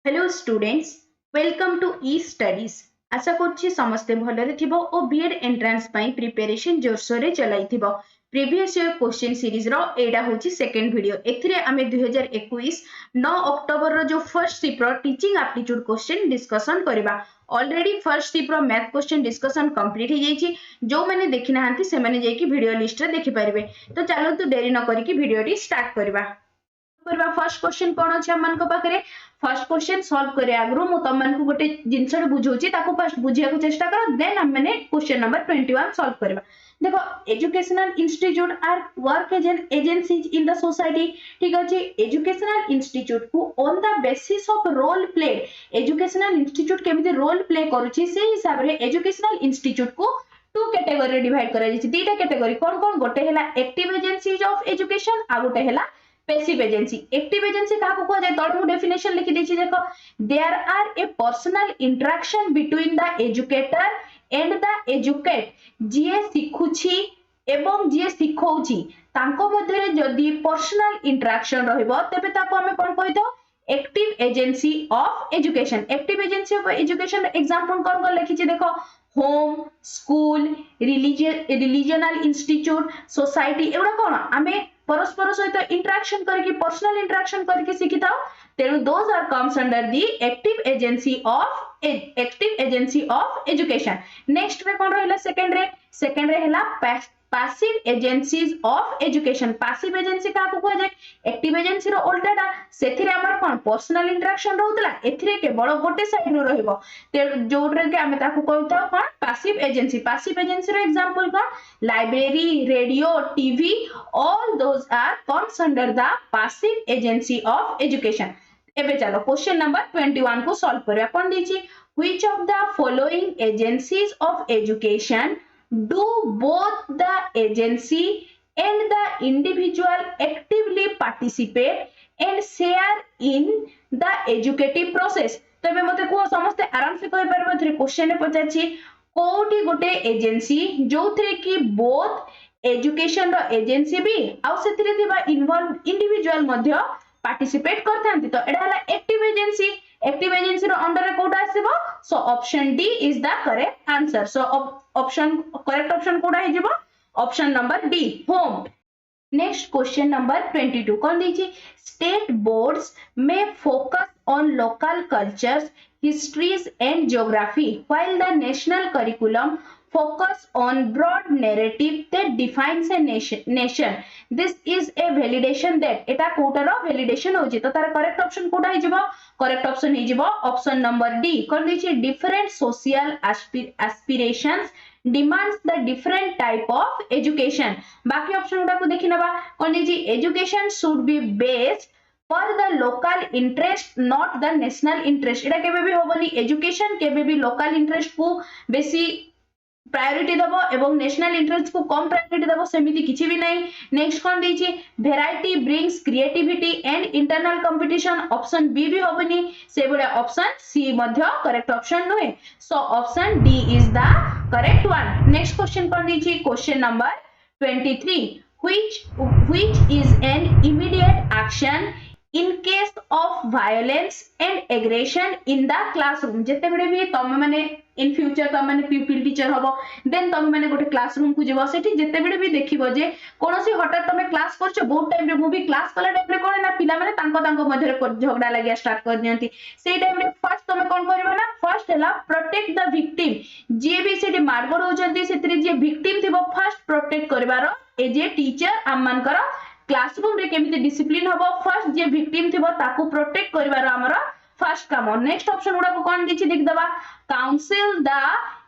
Hello students, welcome to E studies. आशा करुच्ची समस्ते भलरे थिबो ओ बीएड एंट्रेंस पई प्रिपरेशन जोरसोर रे चलाई थिबो। प्रीवियस ईयर क्वेश्चन सीरीज रो एडा होची सेकंड वीडियो। एथिरे आमे 2021 9 अक्टोबर रो जो फर्स्ट शिप रो टीचिंग एप्टीट्यूड क्वेश्चन डिस्कशन करबा। ऑलरेडी फर्स्ट शिप रो मैथ क्वेश्चन डिस्कशन कंप्लीट हो जाईची। जो माने देखि नाहंती से माने जेकी वीडियो लिस्ट रे देखि परिबे। तो चलो तो देरी न करी कि वीडियो टी स्टार्ट करबा। फर्स्ट क्वेश्चन कौन अच्छे हम पाखे फर्स्ट क्वेश्चन सॉल्व करे आगु मु तुम मानक गोटे जिनस बुझाऊँ ताको फर्स्ट बुझिया चेष्टा कर देन हम मैंने क्वेश्चन नंबर 21 सॉल्व करबा। देखो educational institute are work as an agencies in the society. ठीक अच्छे एजुकेशनल इंस्टीट्यूट को on the basis of role play educational institute केमिति रोल प्ले करूची से हिसाब रे एजुकेशनल इंस्टीट्यूट को टू कैटेगरी डिवाइड करा जायछि। दीटा कैटेगरी कौन कौन गोटे हैला एक्टिव एजेंसीज ऑफ एजुकेशन आ गोटे हैला पैसिव एजेंसी। एक्टिव एजेंसी का कह जाए तले मु डेफिनेशन लिखि देछि। देखो there are a personal interaction between the educator and the educate. जे सिखुछि एवं जे सिखौछि तांको मध्ये जदी पर्सनल इंटरेक्शन रहइबो तबे ताको हमें कोन कहितो active agency of education. Active agency of education example कोन कोन लिखि छि देखो home school religional institute society एवडा कोन आमे परस्पर सहित इंटरेक्शन करके पर्सनल इंटरेक्शन करके सीखी था। तेणु those are comes under the active agency of education. Next में कौन रहिला सेकंड रे हैला passive agencies of education. Passive agency का को कह जाय एक्टिव एजेंसी रो उल्टाटा सेथिरे हमर कोन पर्सनल इंटरेक्शन रहउतला एथिरे केवल गोटे साइड रो रहइबो ते जोटरे के हमें ताको कहता कोन पैसिव एजेंसी। पैसिव एजेंसी रो एग्जांपल कोन library radio TV all those are comes under the passive agency of education. एबे चलो क्वेश्चन नंबर 21 को सॉल्व करबा। कोन दिछि which of the following agencies of education do both the agency and the individual actively participate and share in the educative process। तो बे मते को समस्त आराम से कहि परबो। थ्री क्वेश्चन ने पचाछि कोठी गोटे एजेंसी जो थ्रे की बोथ एजुकेशन रो एजेंसी भी आ सेथिरे दिबा इन्वॉल्व इंडिविजुअल मध्य पार्टिसिपेट करथांती। तो एडा हला एक्टिव एजेंसी। एक्टिव एजेंसी रो अंडर रे कोटा आसीबो। So option D is the correct answer. So option correct option कोटा हे जिवो ऑप्शन नंबर डी होम। नेक्स्ट क्वेश्चन नंबर 22 कौन दीजिए स्टेट बोर्ड्स में focus on local cultures histories and geography while the national curriculum focus on broad narrative that defines a nation. This is a validation that eta Kottar validation होची। तो तार correct option कोटा हे जिवो correct option हे जिवो option number D कोन दिछि different social aspirations demands the different type of education। बाकी ऑप्शन उडा को देखि नबा कोन दिछि education should be based for the local interest not the national interest। एटा केबे भी होबनी एजुकेशन केबे भी लोकल इंटरेस्ट को बेसी प्रायोरिटी दबो एवं नेशनल इंटरेस्ट को कम प्रायोरिटी दबो सेमिति किछि भी नहीं। नेक्स्ट कोन दिछि variety brings creativity and internal competition option B भी होबनी से बडा ऑप्शन सी मध्य करेक्ट ऑप्शन नोए। So option D is the correct one. Next question कोन दिछि question number 23 which is an immediate action in case of violence and aggression in the classroom। जेते बडे भी तम माने इन फ्यूचर तम माने पीपल टीचर हबो देन तम माने गोटे क्लासरूम को जेबो सेठी जेते बडे भी देखिबो जे कोनोसी हठात तमे क्लास करछो बहुत टाइम रे मु भी क्लास कला टाइम रे कोन ना पिला माने तांको मध्ये झगड़ा लागिया स्टार्ट कर दियंती। सेई टाइम रे फर्स्ट तमे कोन करबो ना फर्स्ट हैला प्रोटेक्ट द विक्टिम। जे भी सेठी मारगो होजंती सेतरे जे विक्टिम थिबो फर्स्ट प्रोटेक्ट करबारो ए जे टीचर आमान करो क्लासरूम रे केमिति डिसिप्लिन हबो फर्स्ट जे विक्टिम थिबो ताकू प्रोटेक्ट करबारो हमरो फर्स्ट काम। नेक्स्ट ऑप्शन गुडा को कोन दिछि देख दबा काउंसिल द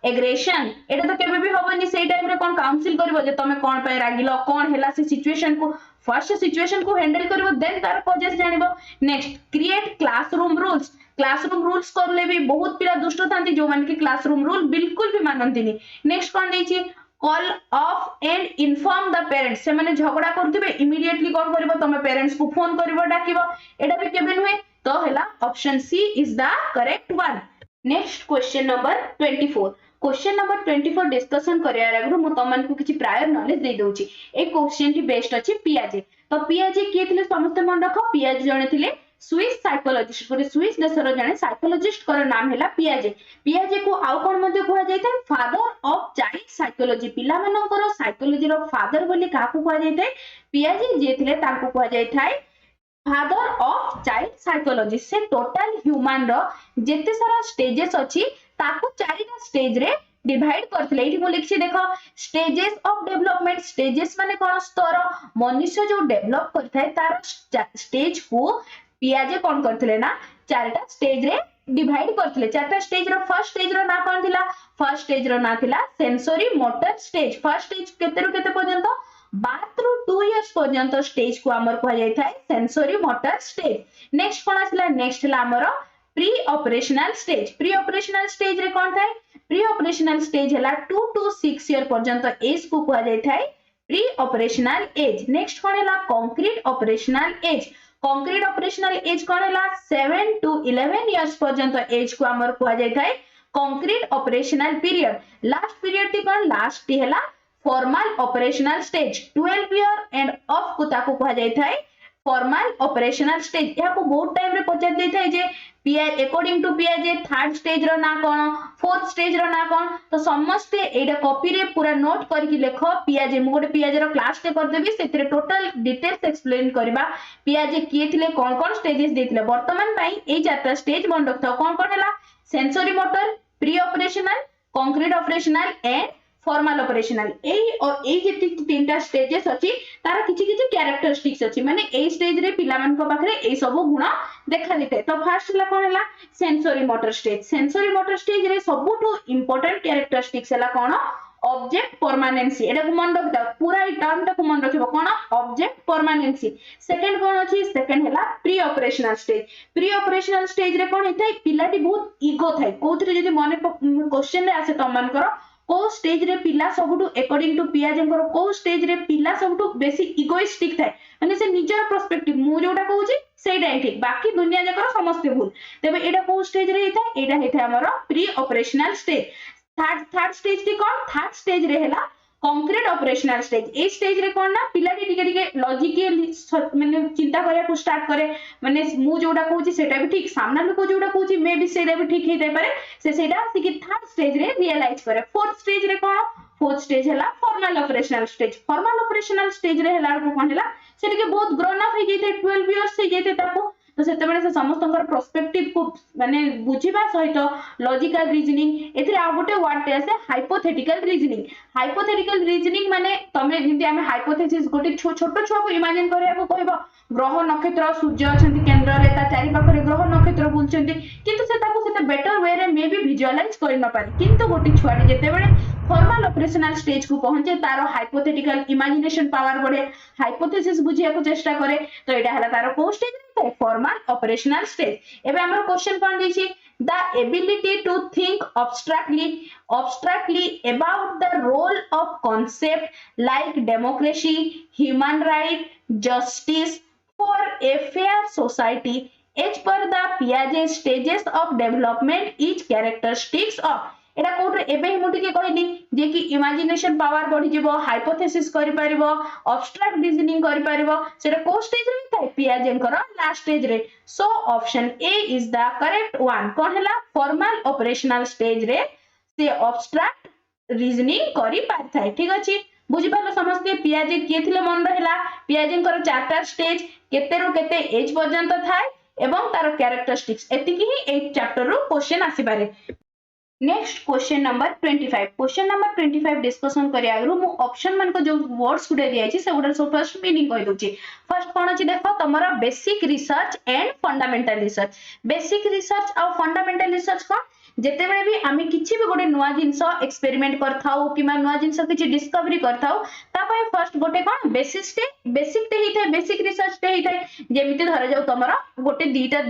एग्रेशन। एटा तो केबे भी होबनी सेई टाइम रे कोन काउंसिल करबो जे तमे कोन पे रागिलो कोन हैला से सिचुएशन को फर्स्ट सिचुएशन को हैंडल करबो देन तार कॉजेस जानिबो। Next create classroom rules. Classroom rules करले भी बहुत पिला दुष्ट थांती जो मान के क्लासरूम रूल बिल्कुल भी मानंतिनी। नेक्स्ट कोन दिछि call of and inform the parents. से माने झगड़ा करथिबे इमीडिएटली कोन करबो तमे पेरेंट्स को फोन करबो डाकिबो एटा भी केबे नुहे तो हैला option C is the correct one. Next question number 24 question number 24 discussion करिया आगु मु तमन को किछि प्रायर नॉलेज दे दोछि। ए क्वेश्चन टी बेस्ट अछि पियाजे। तो पियाजे के थिले समस्त मन रखो पियाजे जणे थिले स्विस साइकोलॉजिस्ट गोटे स्विस देशर जने साइकोलॉजिस्ट कर नाम हैला पियाजे पियाजे को आउ कोन मध्ये कुआ जायते फादर ऑफ चाइल्ड साइकोलॉजी पिला मानकर साइकोलॉजी रो फादर बोली का को कुआ जायते पियाजे जे थिले ताको कुआ जायथाय फादर ऑफ चाइल्ड साइकोलॉजी से टोटल ह्यूमन रो जेते सारा स्टेजेस अछि ताको चारिटा स्टेज रे डिवाइड करथिले एठी मो लिखछि देखो स्टेजेस ऑफ डेवलपमेंट स्टेजेस माने कोन स्तर मनुष्य जो डेवलप करथाय तार स्टेज को पियाजे कोन करथिले ना चारटा स्टेज रे डिवाइड करथिले चारटा स्टेज रो फर्स्ट स्टेज रो ना कोन थिला फर्स्ट स्टेज रो ना थिला sensory motor stage first stage केते रु केते पर्यंत 12 रु 2 इयर्स पर्यंत स्टेज को हमर कह जाय थाय सेंसरी मोटर स्टेज नेक्स्ट कोन आसला नेक्स्ट ला हमर प्री ऑपरेशनल स्टेज रे कोन थाय प्री ऑपरेशनल स्टेज हला 2 to 6 ईयर पर्यंत एज को कह जाय थाय प्री ऑपरेशनल एज नेक्स्ट कोन हला कंक्रीट ऑपरेशनल एज कोन हला 7 to 11 इयर्स पर्यंत एज को हमर कह जाय थाय concrete operational period last period ती कोन लास्ट ती हला formal operational stage 12 year end of को ताको कह जाय थाय फॉर्मल ऑपरेशनल स्टेज या को बहुत टाइम रे पचार दे थाय जे पीआर अकॉर्डिंग टू पियाजे थर्ड स्टेज रो ना कोन फोर्थ स्टेज रो ना कोन तो समस्ते एडा कॉपी रे पूरा नोट करके लेखो पियाजे मु गोटे पियाजे रो क्लास ते कर देबी सेथिरे टोटल डिटेल्स एक्सप्लेन करबा पियाजे किए थिले कोन स्टेजेस देथिले वर्तमान पई ए चारटा स्टेज मन रखथौ कोन हला sensory motor pre operational concrete operational and formal operational जे तीनटा स्टेजेस अछि तार किछि किछि कैरेक्टरिस्टिक्स अछि माने ए स्टेज रे पिला मान को पाखरे ए सब गुण देखा दिते तो फर्स्ट ला कोन हला सेंसरी मोटर स्टेज रे सबुठो इंपोर्टेंट कैरेक्टरिस्टिक्स हला कोन ऑब्जेक्ट परमानेंसी एटा को मन रखता पूरा ई टर्म टा को मन रखिबो कोन ऑब्जेक्ट परमानेंसी सेकंड कोन अछि सेकंड हला प्री ऑपरेशनल स्टेज रे कोन हेतै पिलाटी बहुत ईगो थाय कोथरे जदी मने क्वेश्चन रे आसे त मन करो को स्टेज रे पिला सबुटू अकॉर्डिंग टू पियाजेंकर को स्टेज रे पिला सबुटू बेसी इगोइस्टिक थाए माने से निजर पर्सपेक्टिव मु जोटा कहूची सेटा ठीक बाकी दुनिया जकर समस्त भूल तबे एटा को स्टेज रे हेता एटा हेता हमर pre operational stage third stage टी कोन थर्ड स्टेज रे हेला कंक्रीट ऑपरेशनल स्टेज ए स्टेज रे कोन ना पिलाटी टिके लॉजिकल माने चिंता करिया को स्टार्ट करे माने मु जोटा कहूची सेटा भी ठीक सामना लोक जोटा कहूची मे भी सेटा भी ठीक हेते पारे से सेटा सिकी थर्ड स्टेज रे रियलाइज करे फोर्थ स्टेज रे कोन फोर्थ स्टेज हला फॉर्मल ऑपरेशनल स्टेज रे हला को कोन हला से टिके बहुत ग्रोन अप हे जेते 12 इयर्स से जेते ताको तो सेते बेले से समस्तकर पर्सपेक्टिव को माने बुझिबा सहित लॉजिकल रीजनिंग एथिरे आ गोटे वर्ड ते आसे हाइपोथेटिकल रीजनिंग माने तमे जंती हम हाइपोथेसिस गोटे छोटो छुआ को इमेजिन करिया को कहबो ग्रह नक्षत्र सूर्य अछंती केंद्र रे ता चारि पाखरे ग्रह नक्षत्र बुलचंती किंतु से ताको सेते बेटर वे रे मे बी विजुअलाइज करि न पारे किंतु गोटे छुआटी जेते बेले फॉर्मल ऑपरेशनल स्टेज को पहुंचे तारो हाइपोथेटिकल इमेजिनेशन पावर बढ़े हाइपोथेसिस बुझिया को चेष्टा करे तो एटा हला तारो को स्टेज रे फॉर्मल ऑपरेशनल स्टेज एबे हमर क्वेश्चन कोन दिछि the ability to think abstractly about the role of concept like democracy human right justice for a fair society as per the Piaget stages of development each characteristics of एटा कोठे एबे ही मुठी के कहली जे कि इमेजिनेशन पावर बढ़ी जिवो hypothesis करि परिबो abstract reasoning करि परिबो सेटा को स्टेज रे थाय पियाजेंकर लास्ट स्टेज रे सो option A is the correct one कोन हला फॉर्मल ऑपरेशनल स्टेज रे से एब्स्ट्रैक्ट रीजनिंग करि पारथाय ठीक अछि बुझि पालो समस्त पियाजे के थिले मन रहला पियाजेंकर चारटा स्टेज केते रो केते एज पर्यंत थाय एवं तार कैरेक्टरिस्टिक्स एतिकी ही ए चैप्टर रो क्वेश्चन आसी पारे नेक्स्ट क्वेश्चन नंबर 25 डिस्कशन करिया आगु मु ऑप्शन मन को जो वर्ड्स गुडे दिया छी से गुडा सो फर्स्ट मीनिंग कहि दोची फर्स्ट कोन अछि देखो तमरा basic research and fundamental research और फंडामेंटल रिसर्च को जेते बेले भी आमी किछि भी गोटे नुवा जिंस एक्सपेरिमेंट करथाउ किमा नुवा जिंस किछि डिस्कवरी करथाउ ता पय फर्स्ट गोटे कोन बेसिक ते हिते बेसिक रिसर्च ते हिते जेमिति धर जाऊ तमरा गोटे दीटा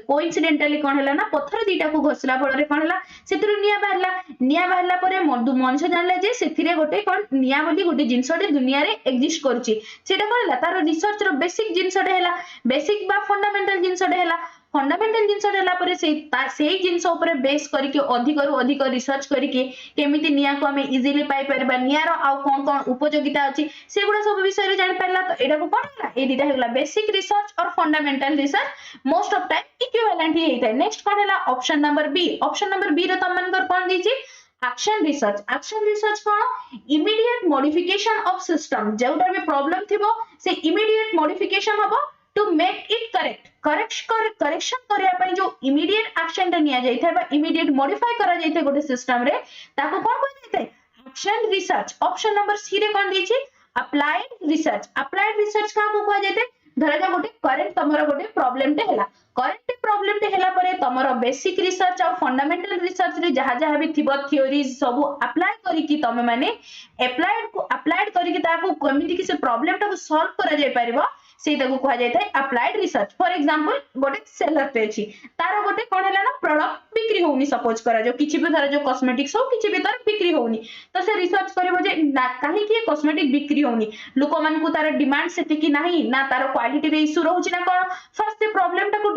कोइन्सिडेंटली कोन हला ना पत्थर दीटा को घसला फल रे कोन हला सेतिरु निया बाहरला परे मनुष्य जानले जे सेथिरे गोटे कोन निया बोली गोटे जिंसटे दुनिया रे एग्जिस्ट करछि सेटा कोन हला तार रिसर्च रो बेसिक जिंसटे हला बेसिक बा फंडामेंटल जिंसटे हला फंडामेंटल जिनस देला परे से जिनस ऊपर बेस करके अधिक रु अधिक रिसर्च करके केमिति निया को हमें इजीली पाई परबा नियार आ कोन कोन उपयोगिता अछि सेगुडा सब विषय रे जानि परला तो एडा को कोन होला ए दिटा होला बेसिक रिसर्च और fundamental research most of time equivalent ही हेतै नेक्स्ट कोन होला ऑप्शन नंबर बी रे तमन कर कोन दीची एक्शन रिसर्च कोन इमीडिएट मॉडिफिकेशन ऑफ सिस्टम जेउटा भी प्रॉब्लम थिबो से इमीडिएट मॉडिफिकेशन हबो टू मेक इट करेक्शन करिया पई जो इमीडिएट एक्शन रे निया जाय बा इमीडिएट मॉडिफाई करा जाय गोटे सिस्टम रे ताको कोन कहै जाय action research option number C रे कोन दीची अप्लाइड रिसर्च का को कहै जाय धरा जा गोटे करेंट तमरो गोटे प्रॉब्लम ते होला करेंट प्रॉब्लम ते होला परे तमरो बेसिक रिसर्च और फंडामेंटल रिसर्च रे जहा जहा भी थिबो थ्योरीज सब अप्लाई करी कि तमे माने अप्लाइड करी कि ताको केमिति कि से प्रॉब्लम टा को सॉल्व करा जाय परिबो सेटा को कहा जाय अप्लाइड रिसर्च फॉर एग्जांपल गोटे सेलर पे अछि तारो गोटे कोन हैला ना प्रोडक्ट बिक्री होउनी सपोज करा जो किछि भी धरा जो कॉस्मेटिक्स हो किछि भी तर बिक्री होउनी तो से रिसर्च करबो जे काहे कि कॉस्मेटिक बिक्री होउनी लोक मान को तार डिमांड सेति कि नाही ना तार क्वालिटी रे इशू रहउछि ना कोन फर्स्ट से प्रॉब्लम टा को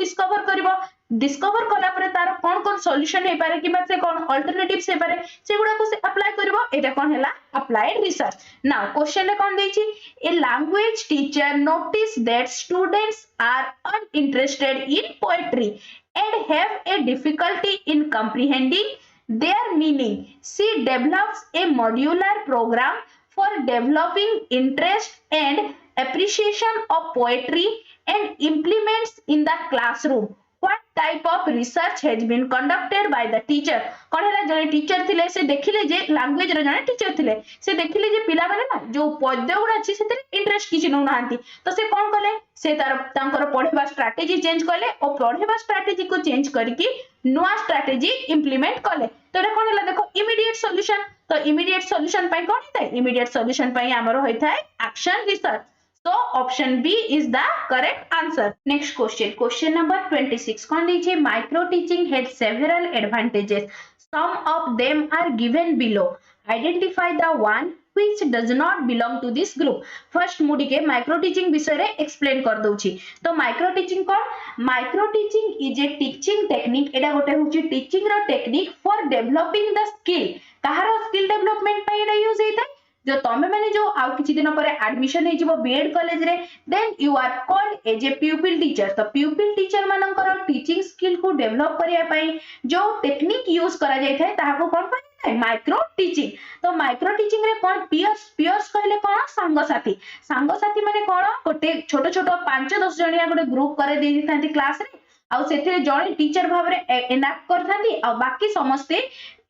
डिस्कवर कला परे तार कोन कोन सॉल्यूशन हे पारे कि से कोन अल्टरनेटिव्स हे पारे सेगुडा को से अप्लाई करबो एटा कोन हैला अप्लाइड रिसर्च नाउ क्वेश्चन रे कोन देछि a language teacher notice that students are uninterested in poetry and have a difficulty in comprehending their meaning. She develops a modular program for developing interest and appreciation of poetry and implements in the classroom. What type of research has been conducted by the teacher? कोन हैला जने teacher थिले से देखिले जे language रे जने teacher थिले से देखिले जे पिला माने ना जो पद्य गुडा अछि सेते इंटरेस्ट किछि न नांती तो से कोन कले से तार तांकर पढेबा स्ट्रेटजी चेंज कले और पढेबा स्ट्रेटजी को चेंज करके नुवा स्ट्रेटजी इंप्लीमेंट कले तो एटा कोन हैला देखो इमीडिएट सॉल्यूशन तो इमीडिएट सॉल्यूशन पई कोन हेतै इमीडिएट सॉल्यूशन पई हमरो होइथाय action research So option B is the correct answer. Next question number 26. कौन दीजिए micro teaching had several advantages. Some of them are given below. Identify the one which does not belong to this group. First मुड़ी के micro teaching विषय रे explain कर दउची. तो micro teaching कौन? Micro teaching is a teaching technique. एडा गोटे होची teaching row technique for developing the skill. कहारो skill development पे एडा यूज हेतै जो तमे माने जो आउ किछि दिन परे एडमिशन हे जिवो बीएड कॉलेज रे then you are called as a pupil teacher तो प्यूपिल टीचर मानकर टीचिंग स्किल को डेवलप करिया पई जो टेक्निक यूज करा जाय थाय ताहा को कोन कहै माइक्रो टीचिंग तो माइक्रो टीचिंग रे कोन पियर्स कहले कोन सांग साथी माने कोन गोटे छोटो छोटो 5-10 जणिया गोटे ग्रुप करे देई थांती क्लास रे आ सेथिरे जणे टीचर भाव रे एनाक्ट करथांती आ बाकी समस्ते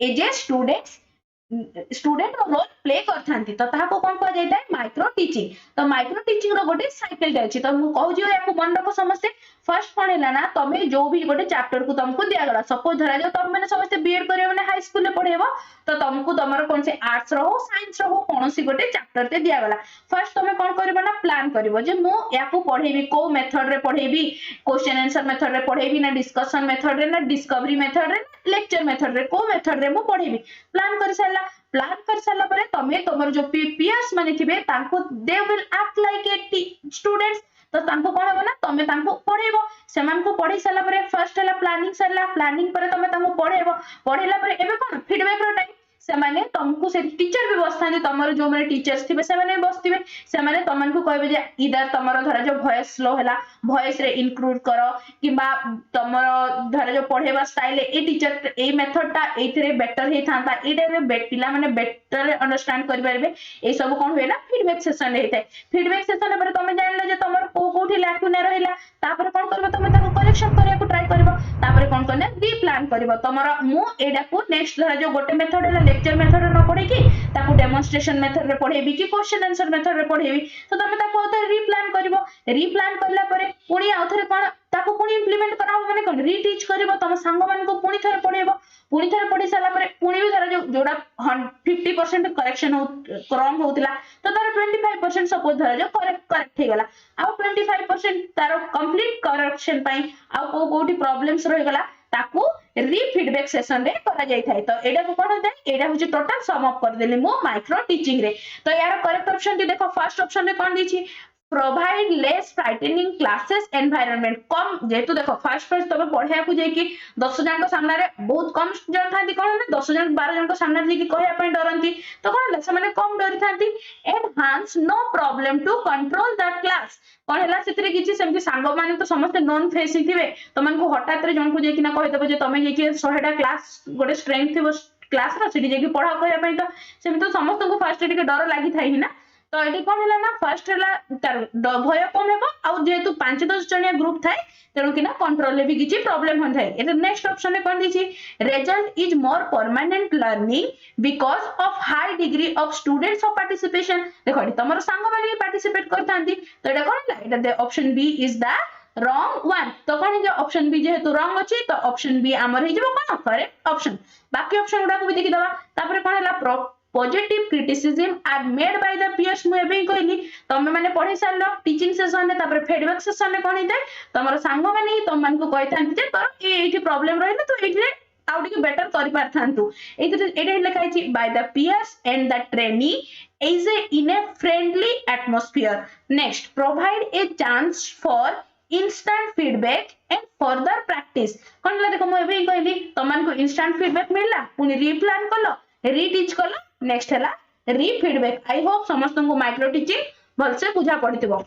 as a student role play करथांती तो ताहा को कोन कह जायता माइक्रो टीचिंग रो गोटे साइकिल अछि तो मु कहू जे याकू मन रखो समस्ते फर्स्ट कोन हैला ना तमे जो भी गोटे चैप्टर को तुमको दिया गला सपोज धरा जो तुम माने समस्ते बीएड करियो माने हाई स्कूल ले पढेबो तो तुमको तमरो कोन से आर्ट्स रो हो साइंस रो हो कोनोसी गोटे चैप्टर ते दिया गला फर्स्ट तमे कोन करबो ना प्लान करबो जे मु याकू पढेबी को मेथड रे पढेबी क्वेश्चन आंसर मेथड रे पढेबी ना डिस्कशन मेथड रे ना डिस्कवरी मेथड रे लेक्चर मेथड रे को मेथड रे मु पढेबी प्लान कर साला परे तमे तमरो जो पीएस माने थिबे तांको they will act like a students तो तांको कोन हो ना तमे तांको पढेबो सेमान को पढी साला परे फर्स्ट हला प्लानिंग परे तमे तांको पढेबो पढेला परे एबे कोन फीडबैक रो टाइम से माने तुमको से टीचर भी बसथानी तमरो जो माने टीचर्स थिबे से माने बसथिबे से माने तमन को कहबे जे इधर तमरो धरा जो वॉइस स्लो हैला वॉइस रे इंक्लूड करो किबा तमरो धरा जो पढेबा स्टाइल ए टीचर ए मेथड ता एथरे बेटर हे थांता ए टाइम में पिला माने बेटर अंडरस्टैंड करि परबे ए सब कोन होएला फीडबैक सेशन रे हेतै फीडबैक सेशन रे तमे जानले जे तमरो कोठी लैकुना रहला तापर कोन करबो तमे ताको करेक्शन करिया को ट्राई करबो तापर कोन करने रीप्लान करबो तमरो मु एडा को नेक्स्ट धरा जो गोटे मेथड हैला लेक्चर मेथड रे न पढे कि ताको डेमोंस्ट्रेशन मेथड रे पढेबी कि क्वेश्चन आंसर मेथड रे पढेबी तो तमे ताको अथरे रीप्लान करला परे पुणी अथरे कोन ताको पुणी इंप्लीमेंट कराबो माने कोन रीटीच करबो तम संग मान को पुणी थरे पढी साला परे पुणी भी धरा जो जोडा 50% करेक्शन हो रॉन्ग होतिला तो तार 25% सपोज धरा जो करेक्ट हे गला आ 25% तार कंप्लीट करेक्शन पई आ कोठी प्रॉब्लम्स रहि गला ताकू री फीडबैक सेशन रे करा जाय थाय तो एडा को कोन होतै एडा होची टोटल सम अप कर देली मो माइक्रो टीचिंग रे तो यार करेक्ट ऑप्शन दी देखो फर्स्ट ऑप्शन रे कोन दीची प्रोवाइड लेस फ्राइटेनिंग क्लासेस एनवायरनमेंट कम जेतु देखो फर्स्ट फर्स्ट तबे पढ़िया को जाई कि 10 जन को सामने रे बहुत कम जन थांती कोन 10 जन 12 जन को सामने जे कि कहया पय डरंती तो कोन ले से माने कम डरी थांती enhance no problem to control the class कोन हला सेतरे किछि सेमति सांग माने तो समस्त नॉन फेस थिबे तो मन को हठात रे जन को जे कि ना कहि देबो जे तमे जे कि 100 टा क्लास गोटे स्ट्रेंथ थिबो क्लास रो सेठी जे कि पढ़ा कहया पय तो सेमति तो समस्त को फर्स्ट टिके डर लागि थाई ना तो ये कौन है ना फर्स्ट है भय कम हेबो आउ जेतु 5-10 जणिया ग्रुप थाए तेणु कि ना कंट्रोल भी किछि प्रॉब्लम होन थाए एटा नेक्स्ट ऑप्शन में कोन दिछि result is more permanent learning because of high degree of students of participation देखो एटी तमरो संग माने पार्टिसिपेट करथांती तो एटा कोन ला एटा option B is the wrong one तो कोन जे ऑप्शन बी जेहेतु रॉन्ग अछि तो ऑप्शन बी हमर हे जेबो कोन करेक्ट ऑप्शन बाकी ऑप्शन गुडा को भी देखि दबा तापर कोन हला positive criticism are made by the piers मु एबे कहली तमे माने पढै सारलो टीचिंग सेशन में तापर फीडबैक सेशन में कोन हिते तमरो सांग माने तुम मन को कहथांती जे तोर एठी प्रॉब्लम रहले तो एठी आउ टिके बेटर करि पारथांतु एठी लिखा छि by the peers and the trainee is in a friendly atmosphere next provide a chance for instant feedback and further practice कोन ला देखो मु एबे कहली तमन को इंस्टेंट फीडबैक मिलला पुनी रीप्लान कलो रीटीच कलो नेक्स्ट है री फीडबैक आई होप समस्त को माइक्रो टीचिंग भलसे बुझा पड़िथिबो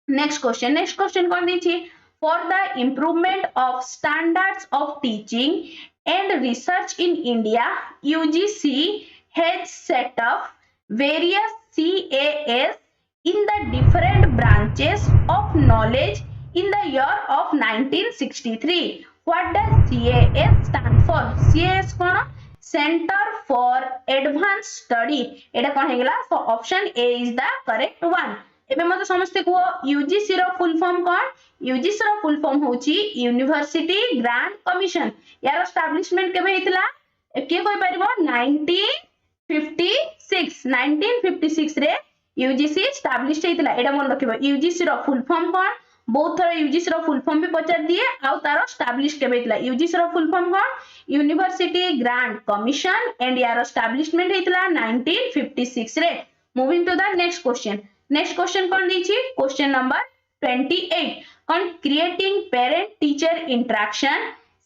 नेक्स्ट क्वेश्चन कोन दी for the improvement of standards of teaching and research in India UGC has set up various CAS in the different branches of knowledge in the year of 1963 what does CAS stand for CAS कोन Center for Advanced Study एटा कोन हेगला so option A is the correct one एबे मते समस्ते को UGC रो full form कोन यूजीसी रो फुल फॉर्म होची यूनिवर्सिटी ग्रांट कमीशन यार एस्टैब्लिशमेंट केबे हेतला के कोइ परबो 1956 रे यूजीसी एस्टैब्लिश हेतला एटा मन रखिबो यूजीसी रो फुल फॉर्म कोन बहुत थोड़ा यूजीसी रो फुल फॉर्म भी पचार दिए आउ तारो एस्टैब्लिश केबे हेतला यूजीसी रो फुल फॉर्म कोन यूनिवर्सिटी ग्रांट कमीशन एंड यार एस्टैब्लिशमेंट हेतला 1956 रे moving to the next question कोन दीछि क्वेश्चन नंबर 28 कोन creating parent teacher interaction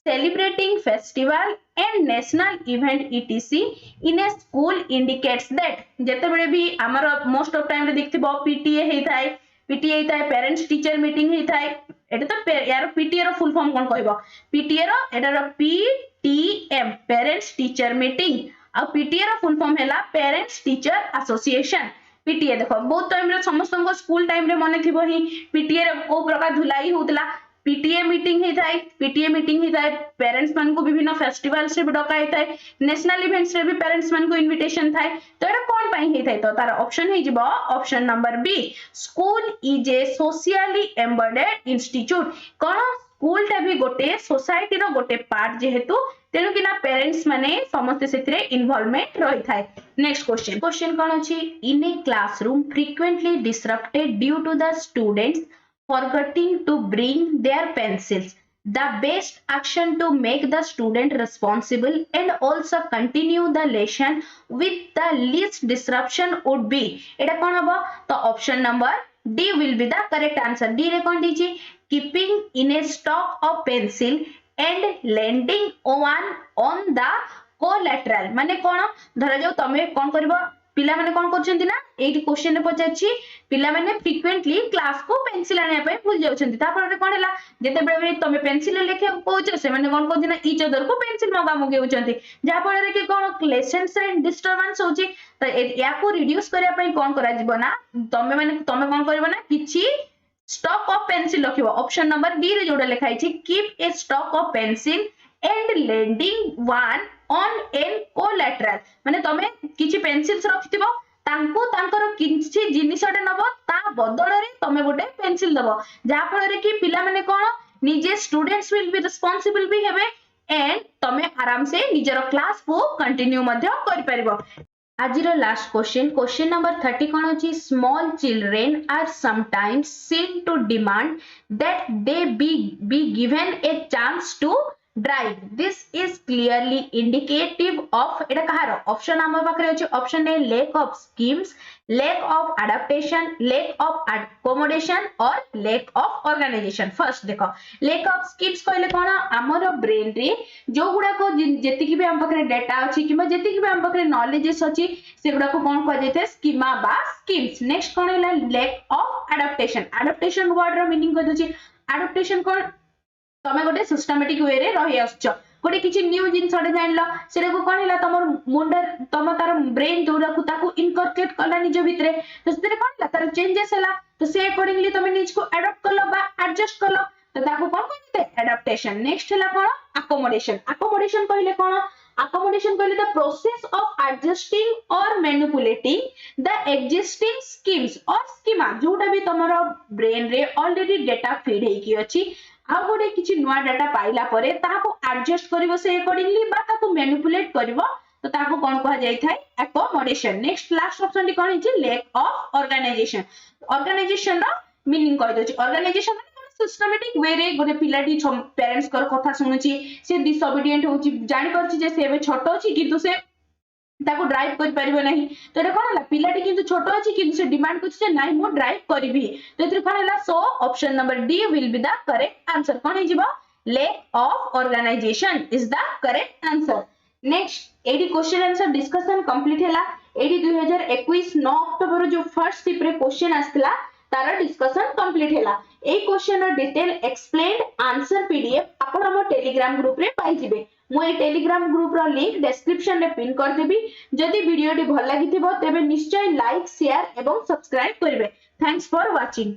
celebrating festival and national event etc in a school indicates that जते बेले भी हमर मोस्ट ऑफ टाइम रे देखथिबो पीटीए हेई थाए पेरेंट्स टीचर मीटिंग हेई थाए एटा तो यार पीटीए रो फुल फॉर्म कोन कहबो पीटीए रो एटा रो पीटीएम पेरेंट्स टीचर मीटिंग आ पीटीए रो फुल फॉर्म हैला पेरेंट्स टीचर एसोसिएशन पीटीए देखो बहुत टाइम रे समस्त को स्कूल टाइम रे माने थिबो ही पीटीए रे को प्रकार धुलाई होतला पीटीए मीटिंग ही थाए पेरेंट्स मन को विभिन्न फेस्टिवल से डका ही थाए नेशनल इवेंट्स रे भी पेरेंट्स मन को इनविटेशन थाए तो एटा कोन पई ही थाए तो तार ऑप्शन हे जिवो option number B school is a socially embedded institute कोन स्कूल टा भी गोटे सोसाइटी रो गोटे पार्ट जेहेतु तेनु कि ना पेरेंट्स माने समस्त सेतिरे इन्वॉल्वमेंट रही थाए नेक्स्ट क्वेश्चन कोन अछि in a classroom frequently disrupted due to the students forgetting to bring their pencils. The best action to make the student responsible and also continue the lesson with the least disruption would be. एटा कौन हबो तो option number D will be the correct answer. D रे कौन दीजी keeping in a stock of pencil and lending one on the collateral. माने कौन धरा जाऊ तमे कौन करबो पिला माने कोन करछंती ना एठी क्वेश्चन रे पचाछि पिला माने फ्रीक्वेंटली क्लास को पेंसिल आने पे भूल जाउछंती तापर रे कोन हला जते बेले तमे पेंसिल लेखे कहउछ से माने कोन कोन ना ईच अदर को पेंसिल मगा मगे होचंती जा फल रे कि कोन लेसन से डिस्टरबेंस होची त या को रिड्यूस करिया पई कोन करा जिवो ना तमे कोन करबो ना किछि स्टॉक ऑफ पेंसिल रखिबो ऑप्शन नंबर डी रे जोडा लिखाई छि keep a stock of pencil and lending one on an collateral माने तमे किछि पेंसिल्स रखिथिबो तांको तांकर किछि जिनिसटे नबो ता बदल रे तमे गोटे पेंसिल दबो जा फल रे कि पिला माने कोन निजे स्टूडेंट्स विल बी रिस्पांसिबल भी हेबे एंड तमे आराम से निजर क्लास को कंटिन्यू मध्य करि परिबो आजिरो लास्ट क्वेश्चन नंबर 30 कोन अछि small children are sometimes seen to demand that they be given a chance to drive this is clearly indicative of एटा कहार ऑप्शन आम पाखे अच्छे option A lack of schemes lack of adaptation lack of accommodation और lack of organisation first देखो lack of schemes कहले कोन हमर ब्रेन रे जो गुडा को जेति की भी हम पाखे डाटा अछि किबा जेति की भी हम पाखे नॉलेजेस अछि से गुडा को कोन कह जेते स्कीमा बा स्कीम्स नेक्स्ट कोन हैला lack of adaptation adaptation word रो मीनिंग कह दछि एडाप्टेशन कोन तमे गोटे सिस्टमैटिक वे रे रहि आछो गोटे किछि न्यू जिंसडे जानलो सेरे को कोन हैला तमर मुंडर तम तार ब्रेन जोरा को ताको इनकॉर्पोरेट कला निज भितरे तो सेरे कोन ला तार चेंजेस हैला तो से अकॉर्डिंगली तमे निज को अडॉप्ट करलो बा एडजस्ट करलो तो ताको कोन कहते एडाप्टेशन नेक्स्ट हैला कोन अकोमोडेशन अकोमोडेशन कहले कोन accommodation कहले the process of adjusting or manipulating the existing schemes or schema जोटा भी तमरो ब्रेन रे ऑलरेडी डाटा फीड हेकी अछि आ गोटे किछि नुवा डाटा पाइला परे ताको एडजस्ट करिवो से अकॉर्डिंगली बा ताको मैनिपुलेट करिवो तो ताको कोन कहा जाय थाय accommodation नेक्स्ट लास्ट ऑप्शन टी कोन हिची lack of organization रो मीनिंग कहि दोछि organization सिस्टमैटिक वे रे गोटे पिलाटी पेरेंट्स कर कथा सुनुची से डिसोबीडिएंट होची जानि परची जे से छोटो अछि किंतु से ताको ड्राइव कर परिबो नहीं तो एटा कोन हला पिलाटी किंतु छोटो अछि किंतु से डिमांड करछि जे नाही मो ड्राइव करबी तो एथि कोन हला so option number D will be the correct answer कोन हे जिवो lack of organisation is the correct answer next एडी क्वेश्चन आंसर डिस्कशन कंप्लीट हैला एडी 2021 9 अक्टोबर जो फर्स्ट शिप रे क्वेश्चन आस्थिला तार डिस्कशन कंप्लीट हैला ए question detail explained answer PDF आपण हम टेलीग्राम ग्रुप रे पाई जिवे मु ए टेलीग्राम ग्रुप रो लिंक डिस्क्रिप्शन रे पिन कर देबी जदि वीडियो टी भल लागिथिबो तबे निश्चय लाइक शेयर एवं सब्सक्राइब करिवे थैंक्स फॉर वाचिंग।